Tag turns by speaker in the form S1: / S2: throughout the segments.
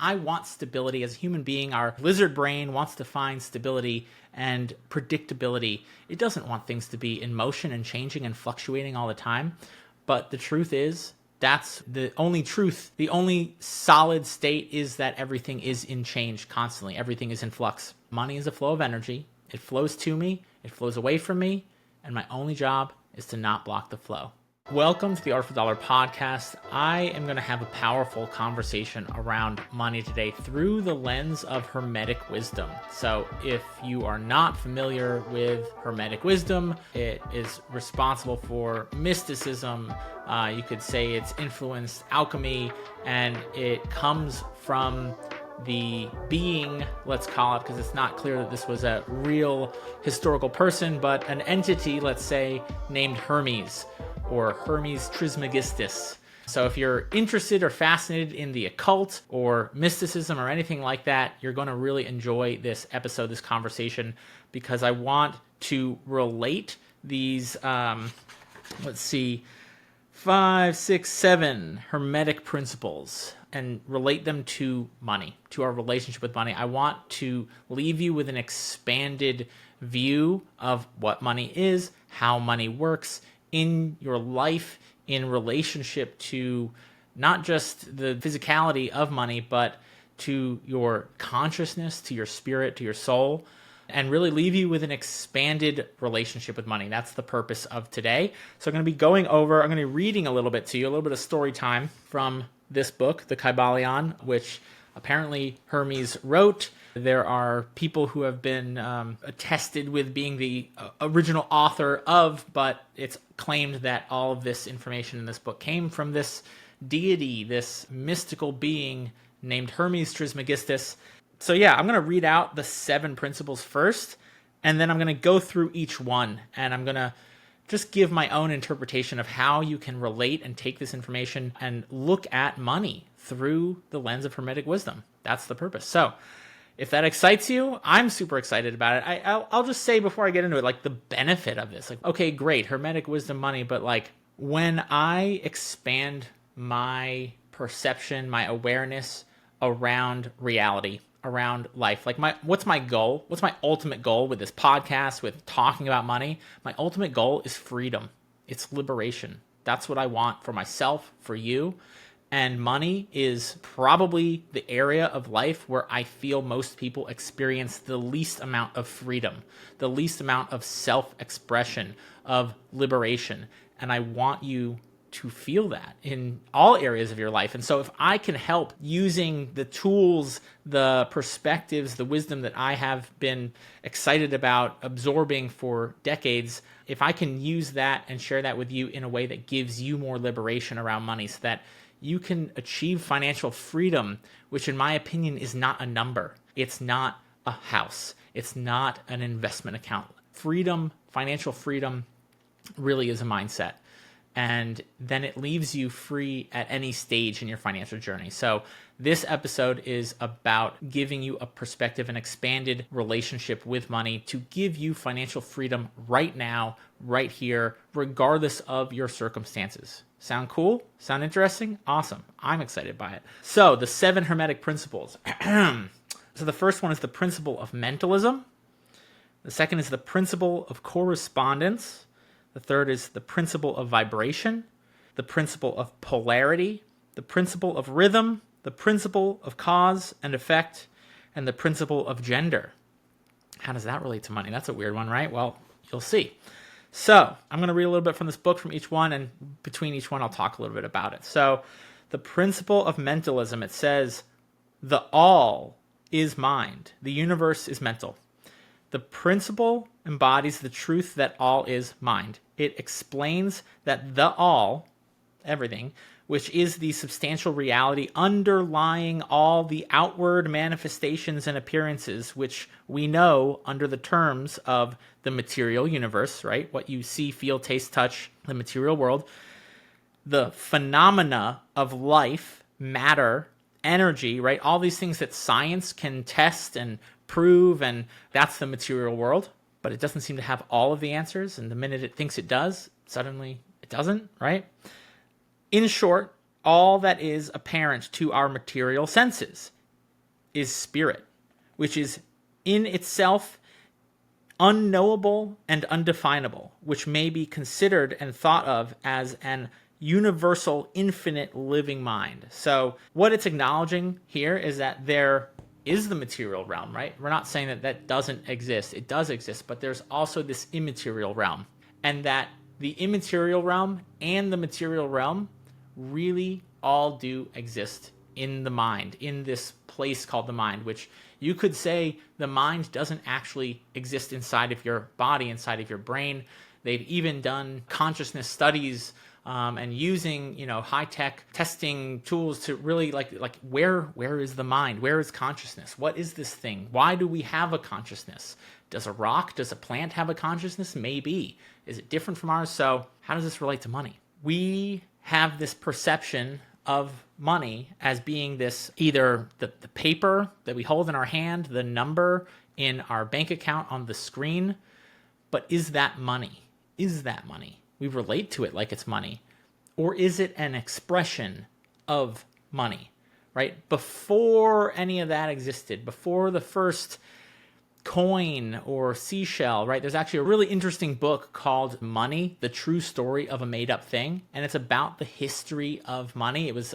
S1: I want stability as a human being. Our lizard brain wants to find stability and predictability. It doesn't want things to be in motion and changing and fluctuating all the time. But the truth is, that's the only truth. The only solid state is that everything is in change constantly. Everything is in flux. Money is a flow of energy. It flows to me, it flows away from me, and my only job is to not block the flow. Welcome to the Artful Dollar podcast. I am going to have a powerful conversation around money today through the lens of Hermetic wisdom. So if you are not familiar with Hermetic wisdom, it is responsible for mysticism. You could say it's influenced alchemy, and it comes from the being, let's call it, because it's not clear that this was a real historical person, but an entity, let's say, named Hermes, or Hermes Trismegistus. So if you're interested or fascinated in the occult or mysticism or anything like that, you're going to really enjoy this episode, this conversation, because I want to relate these, 5, 6, 7 Hermetic principles and relate them to money, to our relationship with money. I want to leave you with an expanded view of what money is, how money works in your life in relationship to not just the physicality of money, but to your consciousness, to your spirit, to your soul, and really leave you with an expanded relationship with money. That's the purpose of today. So I'm going to be I'm going to be reading a little bit to you, a little bit of story time from this book, the Kybalion, which apparently Hermes wrote. There are people who have been attested with being the original author of, but it's claimed that all of this information in this book came from this deity, this mystical being named Hermes Trismegistus. So yeah, I'm going to read out the 7 principles first, and then I'm going to go through each one, and I'm going to just give my own interpretation of how you can relate and take this information and look at money through the lens of Hermetic wisdom. That's the purpose. So if that excites you, I'm super excited about it. I'll just say before I get into it, like the benefit of this. Like, okay, great, Hermetic wisdom, money, but like when I expand my perception, my awareness around reality, around life, like what's my goal? What's my ultimate goal with this podcast, with talking about money? My ultimate goal is freedom. It's liberation. That's what I want for myself, for you. And money is probably the area of life where I feel most people experience the least amount of freedom, the least amount of self-expression, of liberation. And I want you to feel that in all areas of your life. And so if I can help using the tools, the perspectives, the wisdom that I have been excited about absorbing for decades, if I can use that and share that with you in a way that gives you more liberation around money so that you can achieve financial freedom, which in my opinion is not a number. It's not a house. It's not an investment account. Freedom, financial freedom, really is a mindset. And then it leaves you free at any stage in your financial journey. So this episode is about giving you a perspective, an expanded relationship with money to give you financial freedom right now, right here, regardless of your circumstances. Sound cool? Sound interesting? Awesome. I'm excited by it. So the 7 Hermetic principles. So the first one is the principle of mentalism. The second is the principle of correspondence. The third is the principle of vibration, the principle of polarity, the principle of rhythm, the principle of cause and effect, and the principle of gender. How does that relate to money? That's a weird one, right? Well, you'll see. So I'm going to read a little bit from this book from each one, and between each one, I'll talk a little bit about it. So the principle of mentalism, it says, the all is mind. The universe is mental. The principle embodies the truth that all is mind. It explains that the all, everything, which is the substantial reality underlying all the outward manifestations and appearances, which we know under the terms of the material universe, right? What you see, feel, taste, touch, the material world, the phenomena of life, matter, energy, right? All these things that science can test and prove, and that's the material world, but it doesn't seem to have all of the answers, and the minute it thinks it does, suddenly it doesn't, right? In short, all that is apparent to our material senses is spirit, which is in itself unknowable and undefinable, which may be considered and thought of as an universal, infinite living mind. So what it's acknowledging here is that there is the material realm, right? We're not saying that that doesn't exist. It does exist, but there's also this immaterial realm, and that the immaterial realm and the material realm really all do exist in the mind, in this place called the mind, which you could say the mind doesn't actually exist inside of your body, inside of your brain. They've even done consciousness studies and using, high-tech testing tools to really like where is the mind? Where is consciousness? What is this thing? Why do we have a consciousness? Does a rock, does a plant have a consciousness? Maybe. Is it different from ours? So how does this relate to money? We have this perception of money as being this, either the paper that we hold in our hand, the number in our bank account on the screen, but is that money? Is that money? We relate to it like it's money. Or is it an expression of money, right? Before any of that existed, before the first coin or seashell, right? There's actually a really interesting book called Money, The True Story of a Made-Up Thing, and it's about the history of money. It was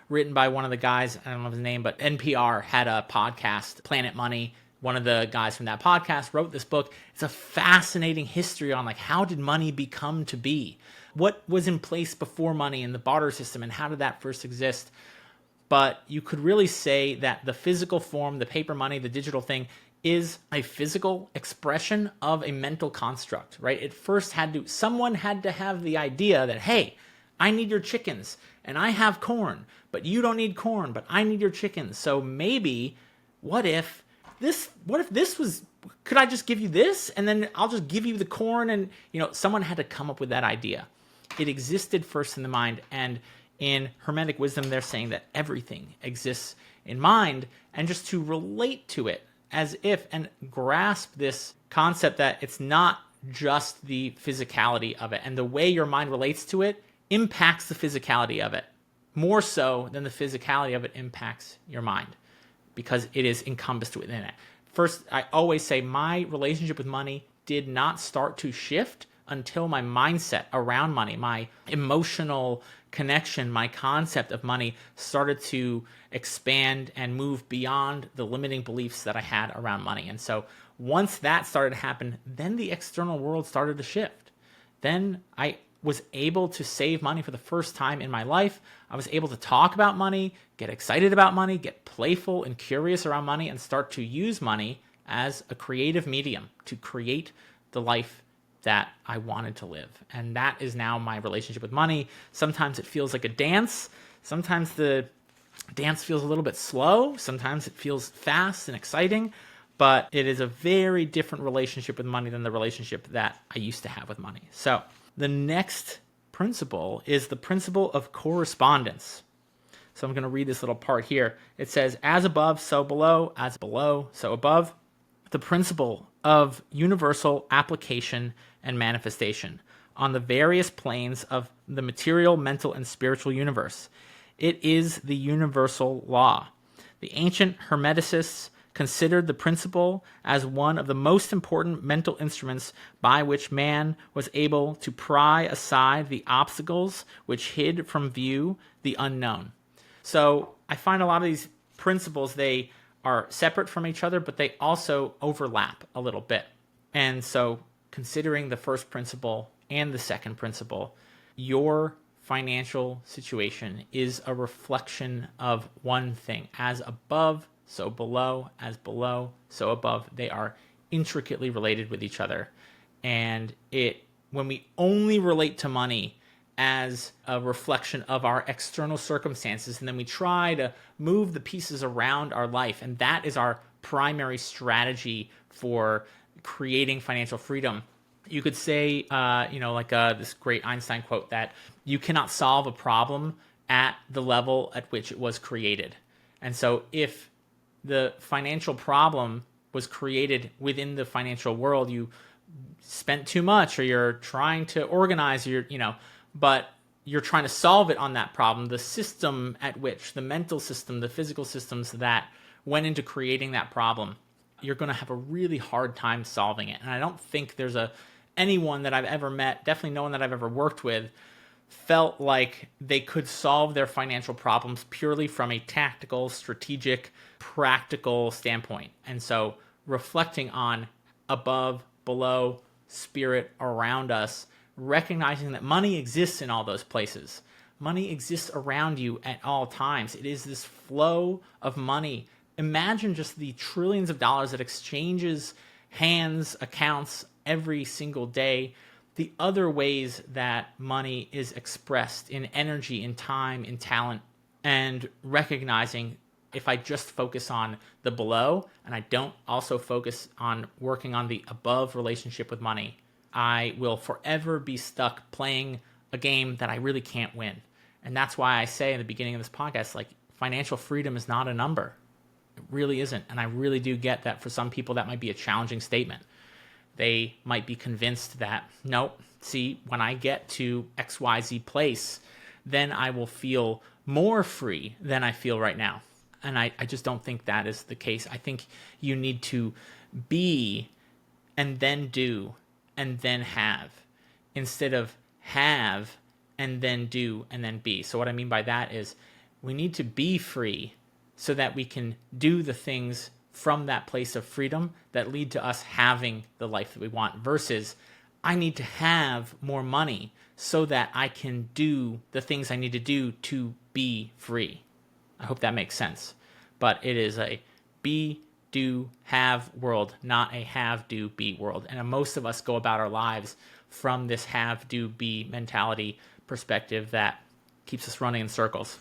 S1: written by one of the guys, I don't know his name, but NPR had a podcast, Planet Money. One of the guys from that podcast wrote this book. It's a fascinating history on how did money become to be? What was in place before money in the barter system, and how did that first exist? But you could really say that the physical form, the paper money, the digital thing, is a physical expression of a mental construct, right? It first someone had to have the idea that, hey, I need your chickens and I have corn, but you don't need corn, but I need your chickens. So maybe, what if this was, could I just give you this and then I'll just give you the corn? And, someone had to come up with that idea. It existed first in the mind, and in Hermetic wisdom, they're saying that everything exists in mind, and just to relate to it as if and grasp this concept that it's not just the physicality of it, and the way your mind relates to it impacts the physicality of it more so than the physicality of it impacts your mind, because it is encompassed within it. First, I always say my relationship with money did not start to shift until my mindset around money, my emotional connection, my concept of money started to expand and move beyond the limiting beliefs that I had around money. And so once that started to happen, then the external world started to shift. Then I was able to save money for the first time in my life. I was able to talk about money, get excited about money, get playful and curious around money, and start to use money as a creative medium to create the life that I wanted to live. And that is now my relationship with money. Sometimes it feels like a dance. Sometimes the dance feels a little bit slow. Sometimes it feels fast and exciting. But it is a very different relationship with money than the relationship that I used to have with money. So the next principle is the principle of correspondence. So I'm going to read this little part here. It says, as above, so below, as below, so above. The principle of universal application and manifestation on the various planes of the material, mental, and spiritual universe. It is the universal law. The ancient Hermeticists considered the principle as one of the most important mental instruments by which man was able to pry aside the obstacles which hid from view the unknown. So I find a lot of these principles, they are separate from each other, but they also overlap a little bit. And so considering the first principle and the second principle, your financial situation is a reflection of one thing. As above, so below, as below, so above. They are intricately related with each other. And when we only relate to money as a reflection of our external circumstances, and then we try to move the pieces around our life, and that is our primary strategy for creating financial freedom. You could say, this great Einstein quote, that you cannot solve a problem at the level at which it was created. And so if the financial problem was created within the financial world, you spent too much, or you're trying to organize but you're trying to solve it on that problem, the system at which, the mental system, the physical systems that went into creating that problem, you're going to have a really hard time solving it. And I don't think there's anyone that I've ever met, definitely no one that I've ever worked with, felt like they could solve their financial problems purely from a tactical, strategic, practical standpoint. And so reflecting on above, below, spirit around us, recognizing that money exists in all those places. Money exists around you at all times. It is this flow of money. Imagine just the trillions of dollars that exchanges hands, accounts every single day. The other ways that money is expressed in energy, in time, in talent, and recognizing if I just focus on the below and I don't also focus on working on the above relationship with money, I will forever be stuck playing a game that I really can't win. And that's why I say in the beginning of this podcast, like, financial freedom is not a number. It really isn't. And I really do get that for some people that might be a challenging statement. They might be convinced that, nope, see, when I get to XYZ place, then I will feel more free than I feel right now. And I just don't think that is the case. I think you need to be and then do and then have, instead of have and then do and then be. So what I mean by that is we need to be free so that we can do the things from that place of freedom that lead to us having the life that we want, versus I need to have more money so that I can do the things I need to do to be free. I hope that makes sense. But it is a be, do, have world, not a have, do, be world. And most of us go about our lives from this have, do, be mentality perspective that keeps us running in circles.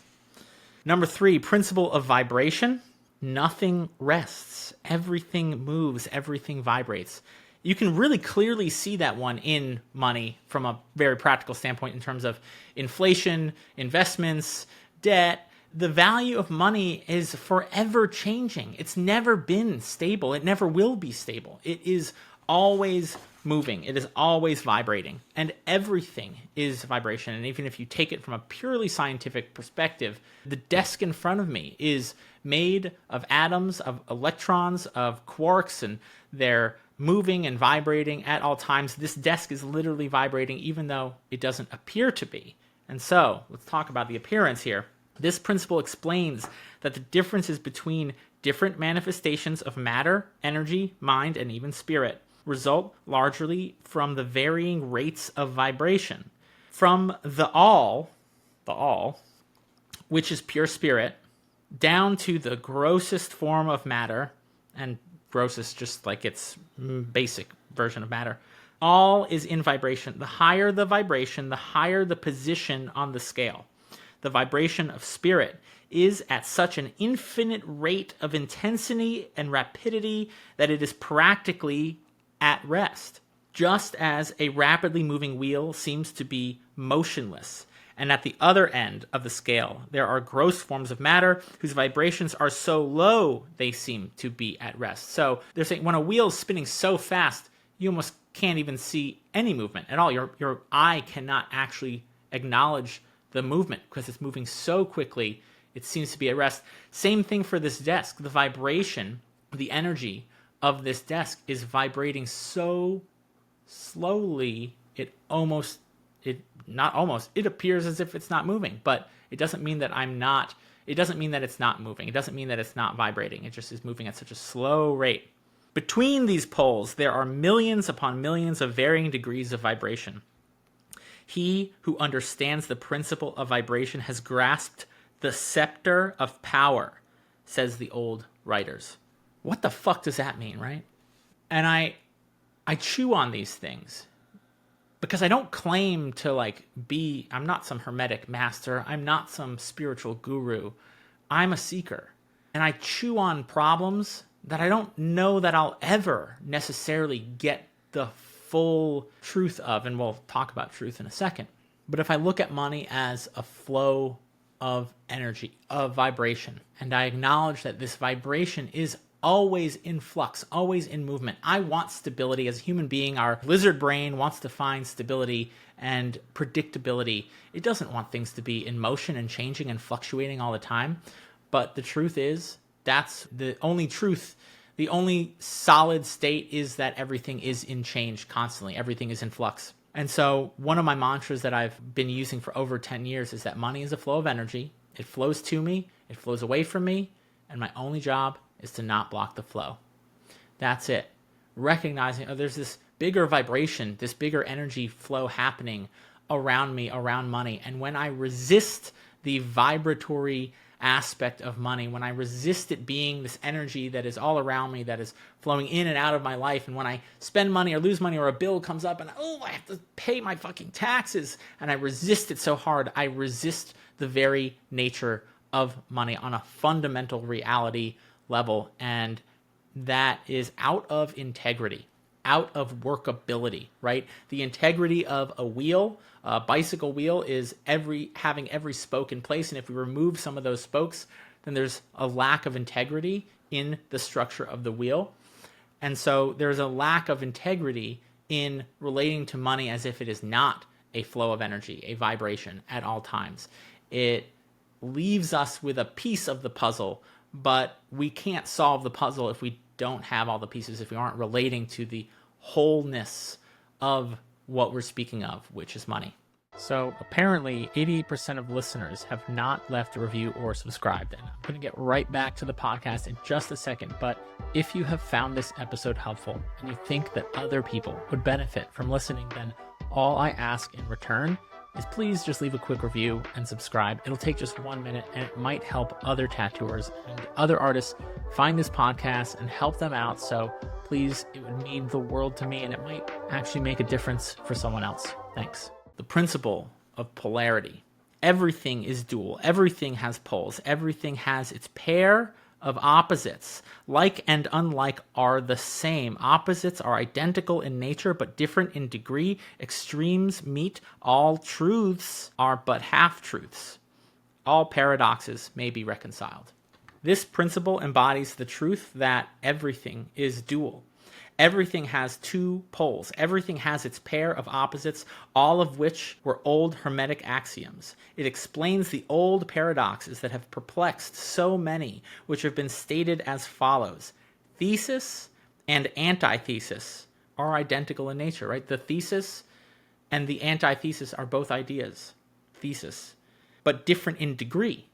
S1: Number 3, principle of vibration. Nothing rests. Everything moves. Everything vibrates. You can really clearly see that one in money from a very practical standpoint in terms of inflation, investments, debt. The value of money is forever changing. It's never been stable. It never will be stable. It is always moving. It is always vibrating. And everything is vibration. And even if you take it from a purely scientific perspective, the desk in front of me is made of atoms, of electrons, of quarks, and they're moving and vibrating at all times. This desk is literally vibrating even though it doesn't appear to be. And so, let's talk about the appearance here. This principle explains that the differences between different manifestations of matter, energy, mind, and even spirit result largely from the varying rates of vibration. From the all, which is pure spirit, down to the grossest form of matter, and gross is just like its basic version of matter, all is in vibration. The higher the vibration, the higher the position on the scale. The vibration of spirit is at such an infinite rate of intensity and rapidity that it is practically at rest, just as a rapidly moving wheel seems to be motionless. And at the other end of the scale, there are gross forms of matter whose vibrations are so low they seem to be at rest. So they're saying when a wheel is spinning so fast, you almost can't even see any movement at all. Your eye cannot actually acknowledge the movement because it's moving so quickly, it seems to be at rest. Same thing for this desk. The vibration, the energy of this desk is vibrating so slowly, it appears as if it's not moving, but it doesn't mean that it doesn't mean that it's not moving. It doesn't mean that it's not vibrating. It just is moving at such a slow rate. Between these poles, there are millions upon millions of varying degrees of vibration. He who understands the principle of vibration has grasped the scepter of power, says the old writers. What the fuck does that mean, right? And I chew on these things because I don't claim to I'm not some Hermetic master. I'm not some spiritual guru. I'm a seeker. And I chew on problems that I don't know that I'll ever necessarily get the full truth of, and we'll talk about truth in a second. But if I look at money as a flow of energy, of vibration, and I acknowledge that this vibration is always in flux, always in movement. I want stability as a human being. Our lizard brain wants to find stability and predictability. It doesn't want things to be in motion and changing and fluctuating all the time. But the truth is, That's the only truth. The only solid state is that everything is in change constantly. Everything is in flux. And so one of my mantras that I've been using for over 10 years is that money is a flow of energy. It flows to me, it flows away from me, and my only job is to not block the flow. That's it. Recognizing, there's this bigger vibration, this bigger energy flow happening around me, around money. And when I resist the vibratory aspect of money, when I resist it being this energy that is all around me, that is flowing in and out of my life, and when I spend money or lose money or a bill comes up and I have to pay my fucking taxes, and I resist it so hard, I resist the very nature of money on a fundamental reality level, and that is out of integrity, out of workability, right? The integrity of a wheel, a bicycle wheel, is having every spoke in place. And if we remove some of those spokes, then there's a lack of integrity in the structure of the wheel. And so there's a lack of integrity in relating to money as if it is not a flow of energy, a vibration at all times. It leaves us with a piece of the puzzle, but we can't solve the puzzle if we don't have all the pieces, if we aren't relating to the wholeness of what we're speaking of, which is money. So apparently 88% of listeners have not left a review or subscribed. And I'm going to get right back to the podcast in just a second. But if you have found this episode helpful and you think that other people would benefit from listening, then all I ask in return is please just leave a quick review and subscribe. It'll take just 1 minute, and it might help other tattooers and other artists find this podcast and help them out. So please, it would mean the world to me, and it might actually make a difference for someone else. Thanks. The principle of polarity. Everything is dual. Everything has poles. Everything has its pair of opposites. Like and unlike are the same. Opposites are identical in nature but different in degree. Extremes meet. All truths are but half-truths. All paradoxes may be reconciled. This principle embodies the truth that everything is dual. Everything has two poles. Everything has its pair of opposites, all of which were old Hermetic axioms. It explains the old paradoxes that have perplexed so many, which have been stated as follows. Thesis and antithesis are identical in nature, right? The thesis and the antithesis are both ideas, thesis, but different in degree.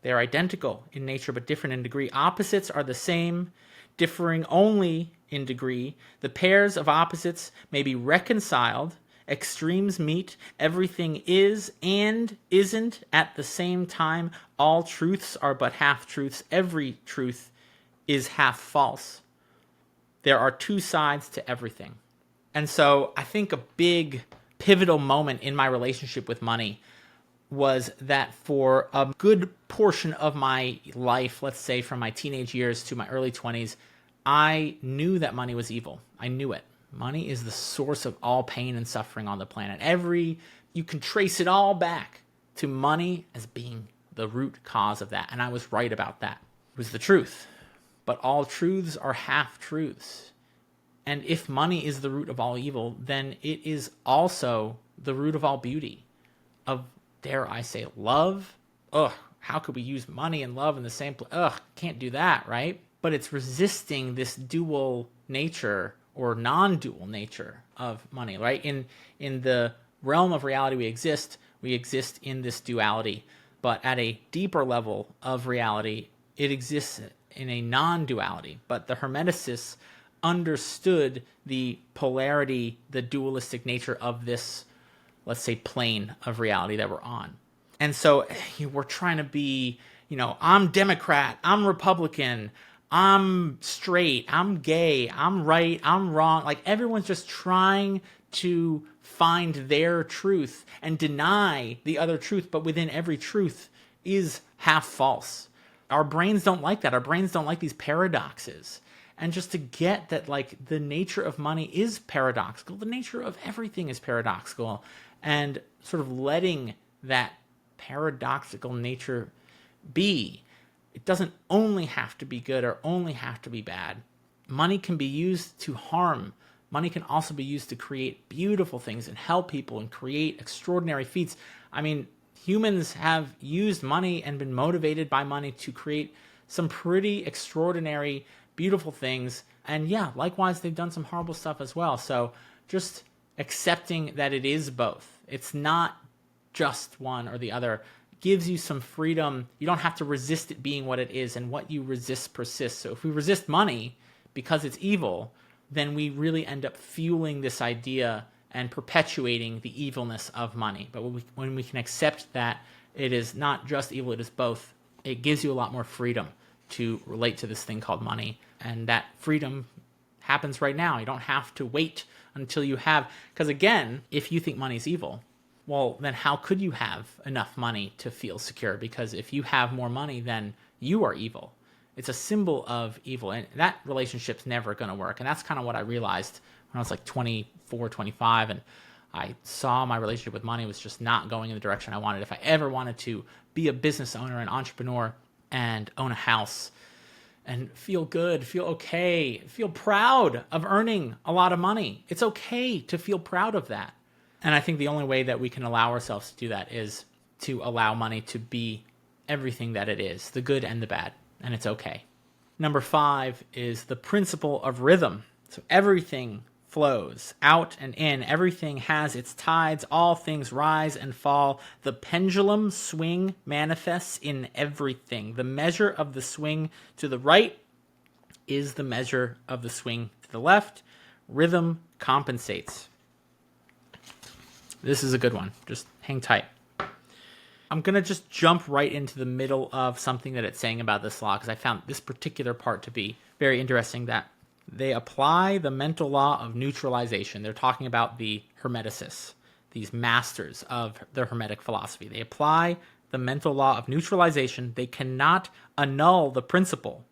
S1: They are identical in nature, but different in degree. Opposites are the same, differing only in degree. The pairs of opposites may be reconciled. Extremes meet. Everything is and isn't at the same time. All truths are but half-truths. Every truth is half false. There are two sides to everything. And so I think a big pivotal moment in my relationship with money was that for a good portion of my life, let's say from my teenage years to my early 20s, I knew that money was evil. I knew it. Money is the source of all pain and suffering on the planet. You can trace it all back to money as being the root cause of that. And I was right about that. It was the truth. But all truths are half-truths. And if money is the root of all evil, then it is also the root of all beauty, of, dare I say, love. Ugh, how could we use money and love in the same place? Ugh, can't do that, right? But it's resisting this dual nature or non-dual nature of money, right? In the realm of reality we exist in this duality. But at a deeper level of reality, it exists in a non-duality. But the Hermeticists understood the polarity, the dualistic nature of this, let's say, plane of reality that we're on. And so we're trying to be, I'm Democrat, I'm Republican, I'm straight, I'm gay, I'm right, I'm wrong. Like everyone's just trying to find their truth and deny the other truth, but within every truth is half false. Our brains don't like that. Our brains don't like these paradoxes. And just to get that, like, the nature of money is paradoxical, the nature of everything is paradoxical, and sort of letting that paradoxical nature be. It doesn't only have to be good or only have to be bad. Money can be used to harm. Money can also be used to create beautiful things and help people and create extraordinary feats. I mean, humans have used money and been motivated by money to create some pretty extraordinary, beautiful things. And yeah, likewise, they've done some horrible stuff as well. So just accepting that it is both. It's not just one or the other. Gives you some freedom. You don't have to resist it being what it is, and what you resist persists. So if we resist money because it's evil, then we really end up fueling this idea and perpetuating the evilness of money. But when we can accept that it is not just evil, it is both, it gives you a lot more freedom to relate to this thing called money. And that freedom happens right now. You don't have to wait until you have, because again, if you think money is evil, well, then how could you have enough money to feel secure? Because if you have more money, then you are evil. It's a symbol of evil, and that relationship's never going to work. And that's kind of what I realized when I was like 24, 25, and I saw my relationship with money was just not going in the direction I wanted. If I ever wanted to be a business owner, an entrepreneur, and own a house, and feel good, feel okay, feel proud of earning a lot of money, it's okay to feel proud of that. And I think the only way that we can allow ourselves to do that is to allow money to be everything that it is, the good and the bad, and it's okay. Number 5 is the principle of rhythm. So everything flows out and in. Everything has its tides. All things rise and fall. The pendulum swing manifests in everything. The measure of the swing to the right is the measure of the swing to the left. Rhythm compensates. This is a good one. Just hang tight. I'm going to just jump right into the middle of something that it's saying about this law, because I found this particular part to be very interesting, that they apply the mental law of neutralization. They're talking about the Hermeticists, these masters of the Hermetic philosophy. They apply the mental law of neutralization. They cannot annul the principle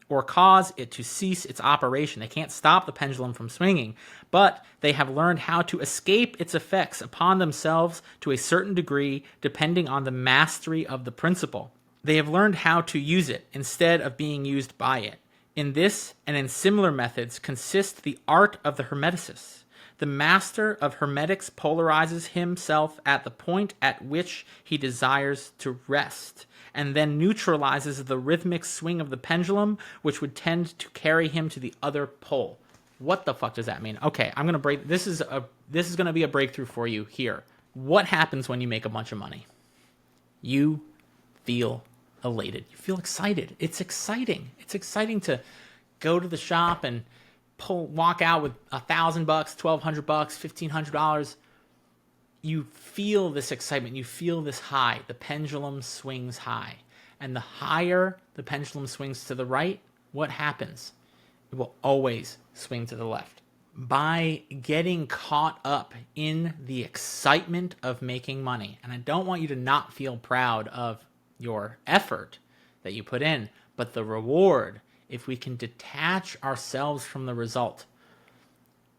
S1: or cause it to cease its operation. They can't stop the pendulum from swinging, but they have learned how to escape its effects upon themselves to a certain degree, depending on the mastery of the principle. They have learned how to use it instead of being used by it. In this and in similar methods consists the art of the Hermeticists. The master of Hermetics polarizes himself at the point at which he desires to rest, and then neutralizes the rhythmic swing of the pendulum, which would tend to carry him to the other pole. What the fuck does that mean? Okay, I'm gonna break. This is gonna be a breakthrough for you here. What happens when you make a bunch of money? You feel elated. You feel excited. It's exciting. It's exciting to go to the shop and walk out with $1,000, $1,200, $1,500. You feel this excitement. You feel this high. The pendulum swings high. And the higher the pendulum swings to the right, what happens? It will always swing to the left. By getting caught up in the excitement of making money, and I don't want you to not feel proud of your effort that you put in, but the reward, if we can detach ourselves from the result,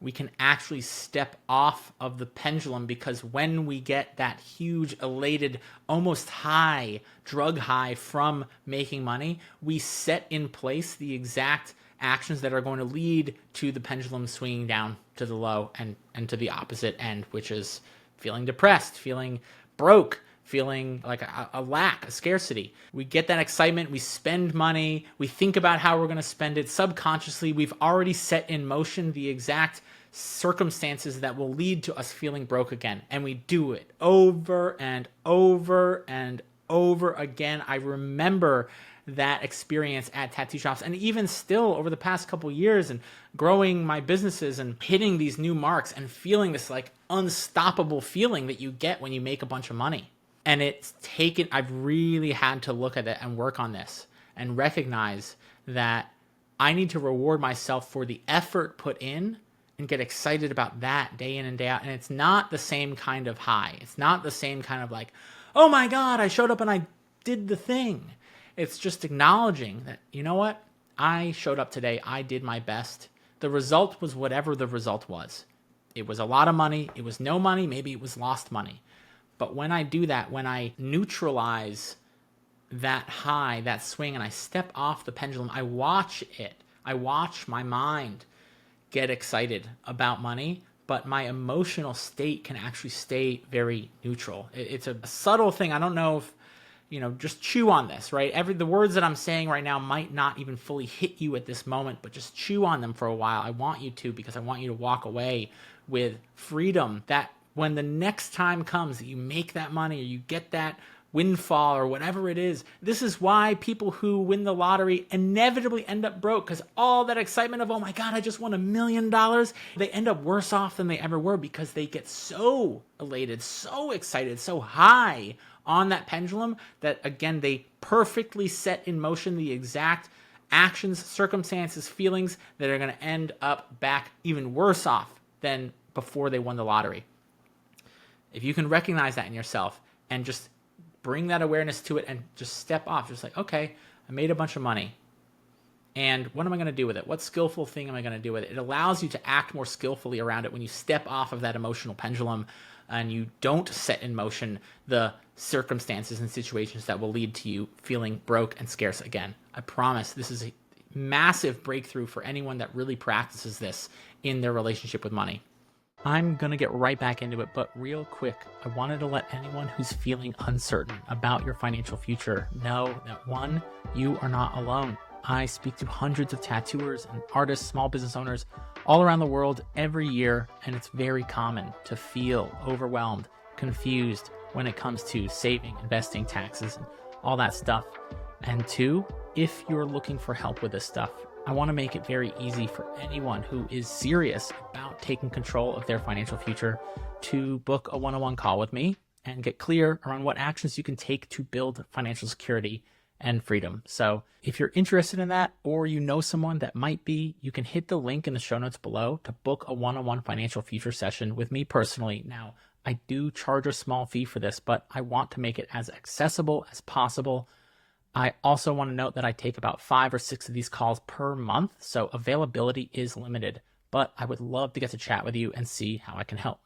S1: we can actually step off of the pendulum, because when we get that huge, elated, almost high, drug high from making money, we set in place the exact actions that are going to lead to the pendulum swinging down to the low and to the opposite end, which is feeling depressed, feeling broke, feeling like a lack, a scarcity. We get that excitement, we spend money, we think about how we're going to spend it. Subconsciously, we've already set in motion the exact circumstances that will lead to us feeling broke again. And we do it over and over and over again. I remember that experience at tattoo shops, and even still over the past couple years, and growing my businesses and hitting these new marks and feeling this like unstoppable feeling that you get when you make a bunch of money. And I've really had to look at it and work on this and recognize that I need to reward myself for the effort put in and get excited about that day in and day out. And it's not the same kind of high. It's not the same kind of like, oh my God, I showed up and I did the thing. It's just acknowledging that, you know what? I showed up today. I did my best. The result was whatever the result was. It was a lot of money. It was no money. Maybe it was lost money. But when I do that, when I neutralize that high, that swing, and I step off the pendulum, I watch it. I watch my mind get excited about money, but my emotional state can actually stay very neutral. It's a subtle thing. I don't know if just chew on this, right? The words that I'm saying right now might not even fully hit you at this moment, but just chew on them for a while. I want you to, because I want you to walk away with freedom, that when the next time comes that you make that money or you get that windfall or whatever it is, this is why people who win the lottery inevitably end up broke, because all that excitement of, oh my God, I just won $1 million, they end up worse off than they ever were, because they get so elated, so excited, so high on that pendulum that, again, they perfectly set in motion the exact actions, circumstances, feelings that are going to end up back even worse off than before they won the lottery. If you can recognize that in yourself and just bring that awareness to it and just step off, just like, okay, I made a bunch of money. And what am I going to do with it? What skillful thing am I going to do with it? It allows you to act more skillfully around it when you step off of that emotional pendulum and you don't set in motion the circumstances and situations that will lead to you feeling broke and scarce again. I promise this is a massive breakthrough for anyone that really practices this in their relationship with money. I'm going to get right back into it, but real quick, I wanted to let anyone who's feeling uncertain about your financial future know that, one, you are not alone. I speak to hundreds of tattooers and artists, small business owners all around the world every year, and it's very common to feel overwhelmed, confused when it comes to saving, investing, taxes, and all that stuff. And two, if you're looking for help with this stuff, I want to make it very easy for anyone who is serious about taking control of their financial future to book a one-on-one call with me and get clear around what actions you can take to build financial security and freedom. So if you're interested in that, or you know someone that might be, you can hit the link in the show notes below to book a one-on-one financial future session with me personally. Now, I do charge a small fee for this, but I want to make it as accessible as possible. I also want to note that I take about 5 or 6 of these calls per month, so availability is limited, but I would love to get to chat with you and see how I can help.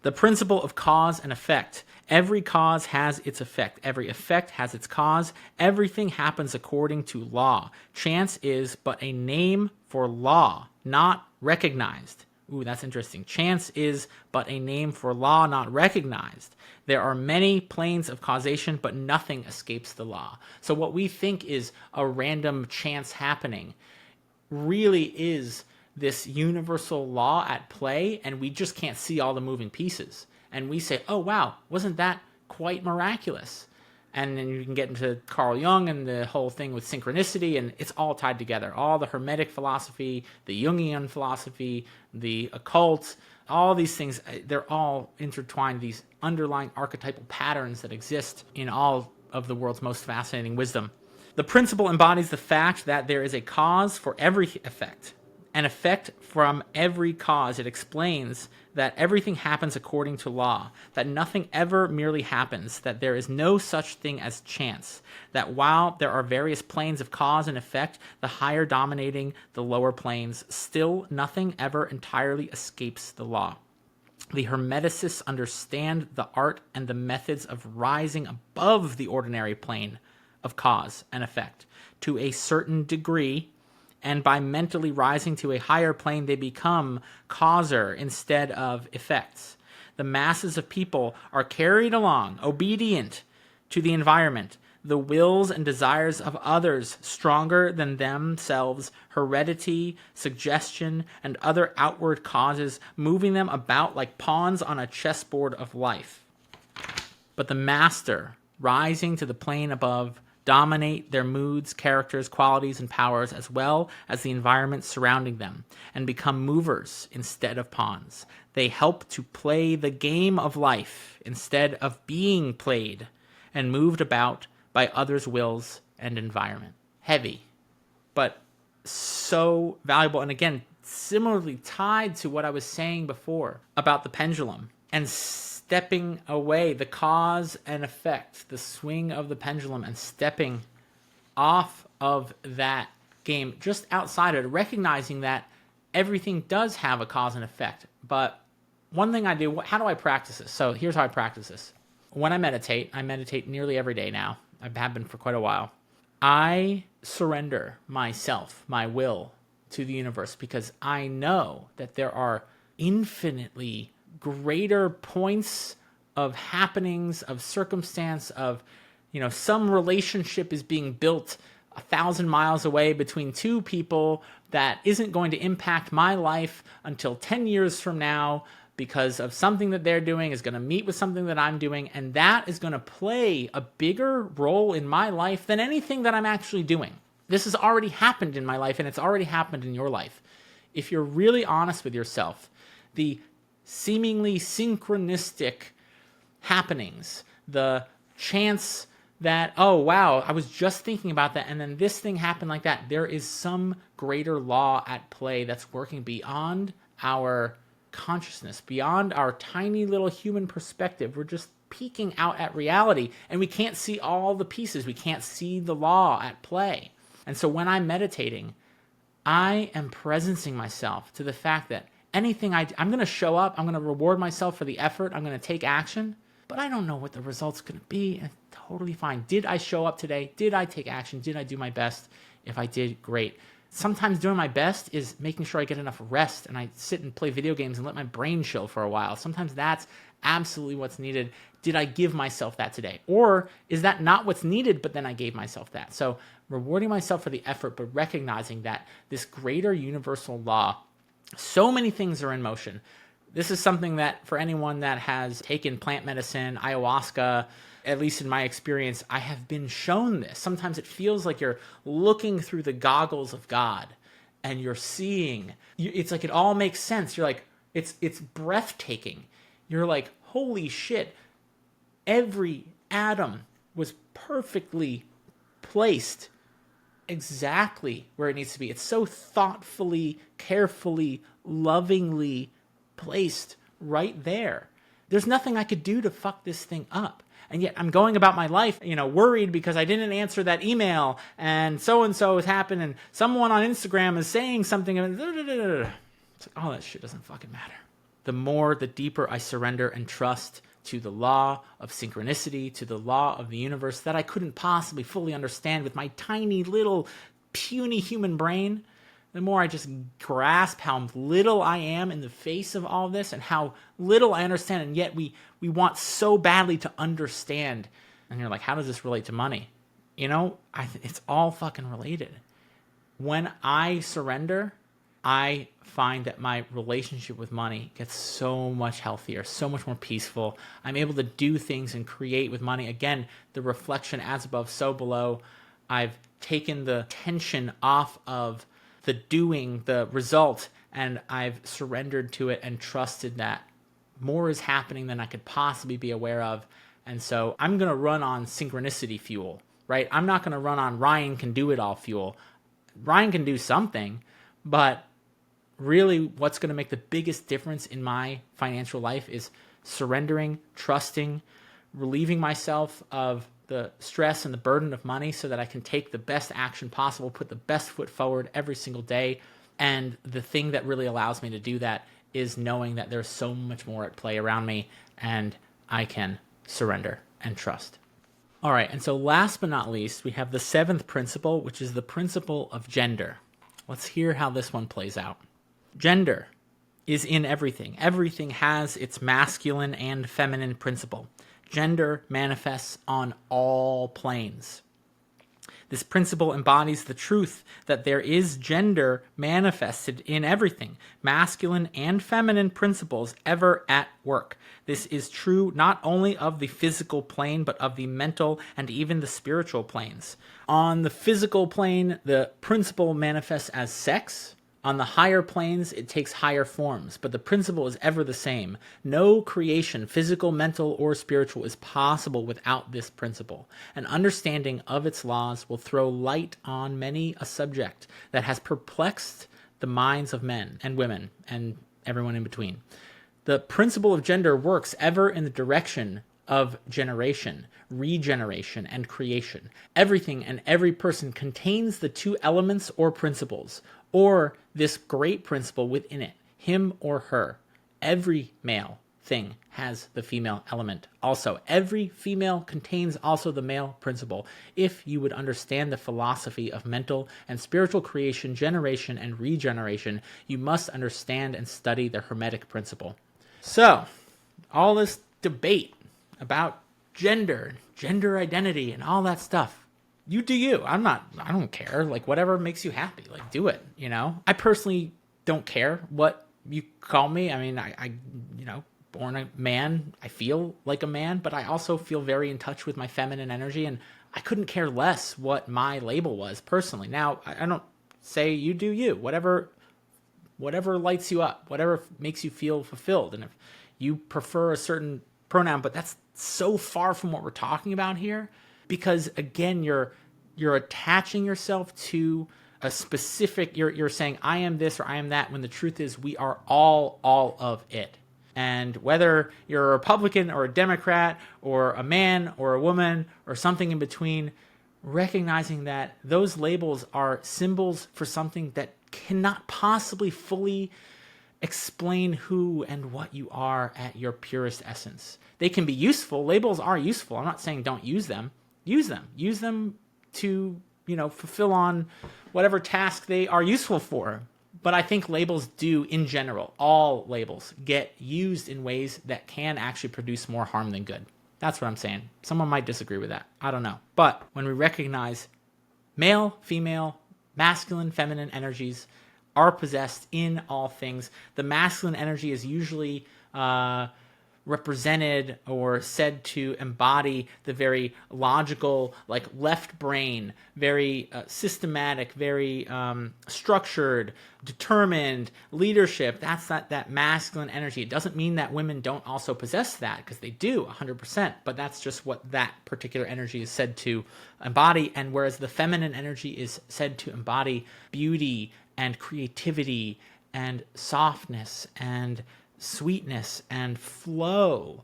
S1: The principle of cause and effect. Every cause has its effect. Every effect has its cause. Everything happens according to law. Chance is but a name for law, not recognized. Ooh, that's interesting. Chance is but a name for law not recognized. There are many planes of causation, but nothing escapes the law. So what we think is a random chance happening really is this universal law at play, and we just can't see all the moving pieces. And we say, oh, wow, wasn't that quite miraculous? And then you can get into Carl Jung and the whole thing with synchronicity, and it's all tied together. All the Hermetic philosophy, the Jungian philosophy, the occult, all these things, they're all intertwined, these underlying archetypal patterns that exist in all of the world's most fascinating wisdom. The principle embodies the fact that there is a cause for every effect, an effect from every cause. It explains that everything happens according to law, that nothing ever merely happens, that there is no such thing as chance, that while there are various planes of cause and effect, the higher dominating the lower planes, still nothing ever entirely escapes the law. The Hermeticists understand the art and the methods of rising above the ordinary plane of cause and effect to a certain degree, and by mentally rising to a higher plane, they become causer instead of effects. The masses of people are carried along, obedient to the environment, the wills and desires of others stronger than themselves, heredity, suggestion, and other outward causes, moving them about like pawns on a chessboard of life. But the master, rising to the plane above, dominate their moods, characters, qualities, and powers, as well as the environment surrounding them, and become movers instead of pawns. They help to play the game of life instead of being played and moved about by others' wills and environment. Heavy, but so valuable. And again, similarly tied to what I was saying before about the pendulum and stepping away, the cause and effect, the swing of the pendulum, and stepping off of that game, just outside of it, recognizing that everything does have a cause and effect. But one thing I do, how do I practice this? So here's how I practice this. When I meditate nearly every day now. I have been for quite a while. I surrender myself, my will, to the universe, because I know that there are infinitely greater points of happenings, of circumstance, of some relationship is being built 1,000 miles away between two people that isn't going to impact my life until 10 years from now because of something that they're doing is going to meet with something that I'm doing, and that is going to play a bigger role in my life than anything that I'm actually doing. This has already happened in my life, and it's already happened in your life. If you're really honest with yourself, the seemingly synchronistic happenings, the chance that, oh, wow, I was just thinking about that, and then this thing happened like that. There is some greater law at play that's working beyond our consciousness, beyond our tiny little human perspective. We're just peeking out at reality, and we can't see all the pieces. We can't see the law at play. And so when I'm meditating, I am presencing myself to the fact that anything I'm going to show up, I'm going to reward myself for the effort, I'm going to take action, but I don't know what the result's going to be, and totally fine. Did I show up today? Did I take action? Did I do my best? If I did, great. Sometimes doing my best is making sure I get enough rest and I sit and play video games and let my brain chill for a while. Sometimes that's absolutely what's needed. Did I give myself that today? Or is that not what's needed, but then I gave myself that? So rewarding myself for the effort, but recognizing that this greater universal law, so many things are in motion. This is something that for anyone that has taken plant medicine, ayahuasca, at least in my experience, I have been shown this. Sometimes it feels like you're looking through the goggles of God and you're seeing, it's like it all makes sense. You're like, it's breathtaking. You're like, holy shit, every atom was perfectly placed exactly where it needs to be. It's so thoughtfully, carefully, lovingly placed right there. There's nothing I could do to fuck this thing up. And yet I'm going about my life, worried because I didn't answer that email and so has happened and someone on Instagram is saying something. It's like, all that shit doesn't fucking matter. The deeper I surrender and trust to the law of synchronicity, to the law of the universe that I couldn't possibly fully understand with my tiny little puny human brain, the more I just grasp how little I am in the face of all this and how little I understand, and yet we want so badly to understand. And you're like, how does this relate to money? It's all fucking related. When I surrender, I find that my relationship with money gets so much healthier, so much more peaceful. I'm able to do things and create with money. Again, the reflection as above, so below. I've taken the tension off of the doing, the result, and I've surrendered to it and trusted that more is happening than I could possibly be aware of. And so I'm going to run on synchronicity fuel, right? I'm not going to run on Ryan can do it all fuel. Ryan can do something, but really what's going to make the biggest difference in my financial life is surrendering, trusting, relieving myself of the stress and the burden of money so that I can take the best action possible, put the best foot forward every single day. And the thing that really allows me to do that is knowing that there's so much more at play around me and I can surrender and trust. All right, and so last but not least, we have the seventh principle, which is the principle of gender. Let's hear how this one plays out. Gender is in everything. Everything has its masculine and feminine principle. Gender manifests on all planes. This principle embodies the truth that there is gender manifested in everything, masculine and feminine principles ever at work. This is true not only of the physical plane, but of the mental and even the spiritual planes. On the physical plane, the principle manifests as sex. On the higher planes, it takes higher forms, but the principle is ever the same. No creation, physical, mental, or spiritual, is possible without this principle. An understanding of its laws will throw light on many a subject that has perplexed the minds of men and women and everyone in between. The principle of gender works ever in the direction of generation, regeneration, and creation. Everything and every person contains the two elements or principles, or this great principle within it, him or her. Every male thing has the female element. Also, every female contains also the male principle. If you would understand the philosophy of mental and spiritual creation, generation, and regeneration, you must understand and study the Hermetic principle. So, all this debate about gender identity, and all that stuff. You do you. I don't care. Like, whatever makes you happy, like, do it, you know? I personally don't care what you call me. I mean, I born a man, I feel like a man, but I also feel very in touch with my feminine energy, and I couldn't care less what my label was personally. Now, I don't say you do you. Whatever lights you up, whatever makes you feel fulfilled. And if you prefer a certain pronoun, but that's so far from what we're talking about here, because again, you're attaching yourself to a specific, you're saying I am this or I am that, when the truth is we are all of it. And whether you're a Republican or a Democrat or a man or a woman or something in between, recognizing that those labels are symbols for something that cannot possibly fully explain who and what you are at your purest essence. They can be useful. Labels are useful. I'm not saying don't use them. Use them. Use them to, fulfill on whatever task they are useful for. But I think labels do, in general, all labels get used in ways that can actually produce more harm than good. That's what I'm saying. Someone might disagree with that. I don't know. But when we recognize male, female, masculine, feminine energies are possessed in all things, the masculine energy is usually represented or said to embody the very logical, like left brain, very systematic, very structured, determined leadership. That's that masculine energy. It doesn't mean that women don't also possess that, because they do 100%, but that's just what that particular energy is said to embody. And whereas the feminine energy is said to embody beauty and creativity and softness and sweetness and flow.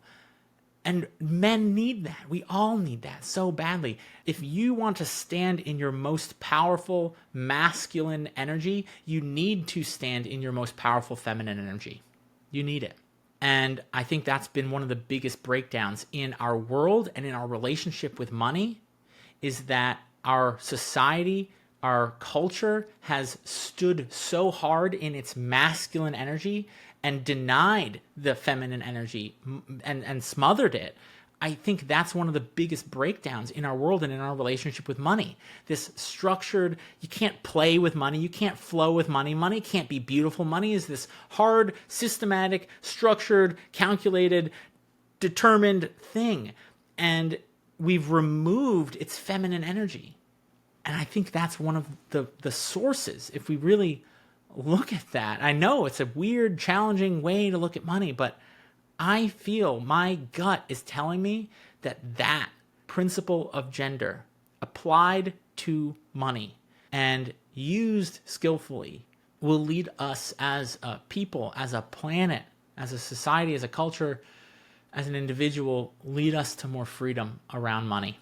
S1: And men need that. We all need that so badly. If you want to stand in your most powerful masculine energy, you need to stand in your most powerful feminine energy. You need it. And I think that's been one of the biggest breakdowns in our world and in our relationship with money, is that our society, our culture has stood so hard in its masculine energy and denied the feminine energy and smothered it. I think that's one of the biggest breakdowns in our world and in our relationship with money. This structured, you can't play with money, you can't flow with money, money can't be beautiful. Money is this hard, systematic, structured, calculated, determined thing. And we've removed its feminine energy. And I think that's one of the sources, if we really look at that. I know it's a weird, challenging way to look at money, but I feel my gut is telling me that principle of gender applied to money and used skillfully will lead us as a people, as a planet, as a society, as a culture, as an individual, lead us to more freedom around money,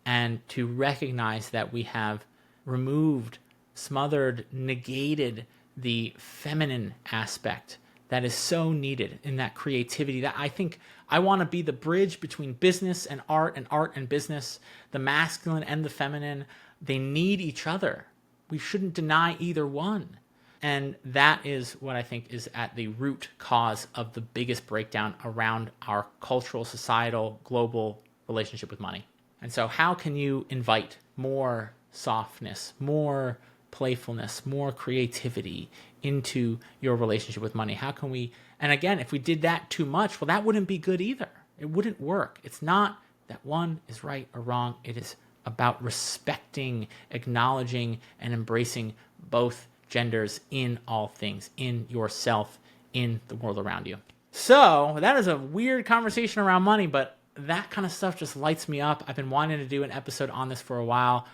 S1: and to recognize that we have removed, smothered, negated the feminine aspect that is so needed in that creativity. That I think I want to be the bridge between business and art and business, the masculine and the feminine. They need each other. We shouldn't deny either one. And that is what I think is at the root cause of the biggest breakdown around our cultural, societal, global relationship with money. And so how can you invite more softness, more playfulness, more creativity into your relationship with money? How can we, and again, if we did that too much, well, that wouldn't be good either. It wouldn't work. It's not that one is right or wrong. It is about respecting, acknowledging, and embracing both genders in all things, in yourself, in the world around you. So that is a weird conversation around money, but that kind of stuff just lights me up. I've been wanting to do an episode on this for a while.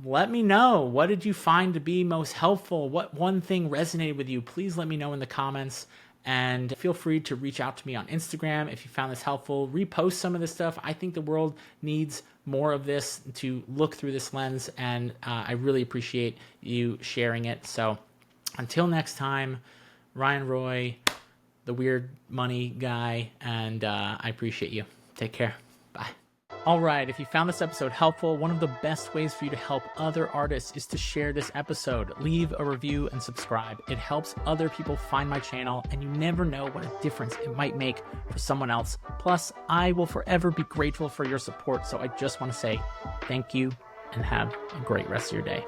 S1: Let me know. What did you find to be most helpful? What one thing resonated with you? Please let me know in the comments. And feel free to reach out to me on Instagram if you found this helpful. Repost some of this stuff. I think the world needs more of this, to look through this lens. And I really appreciate you sharing it. So until next time, Ryan Roy, the weird money guy. And I appreciate you. Take care. Bye. All right, if you found this episode helpful, one of the best ways for you to help other artists is to share this episode. Leave a review and subscribe. It helps other people find my channel, and you never know what a difference it might make for someone else. Plus, I will forever be grateful for your support, so I just want to say thank you and have a great rest of your day.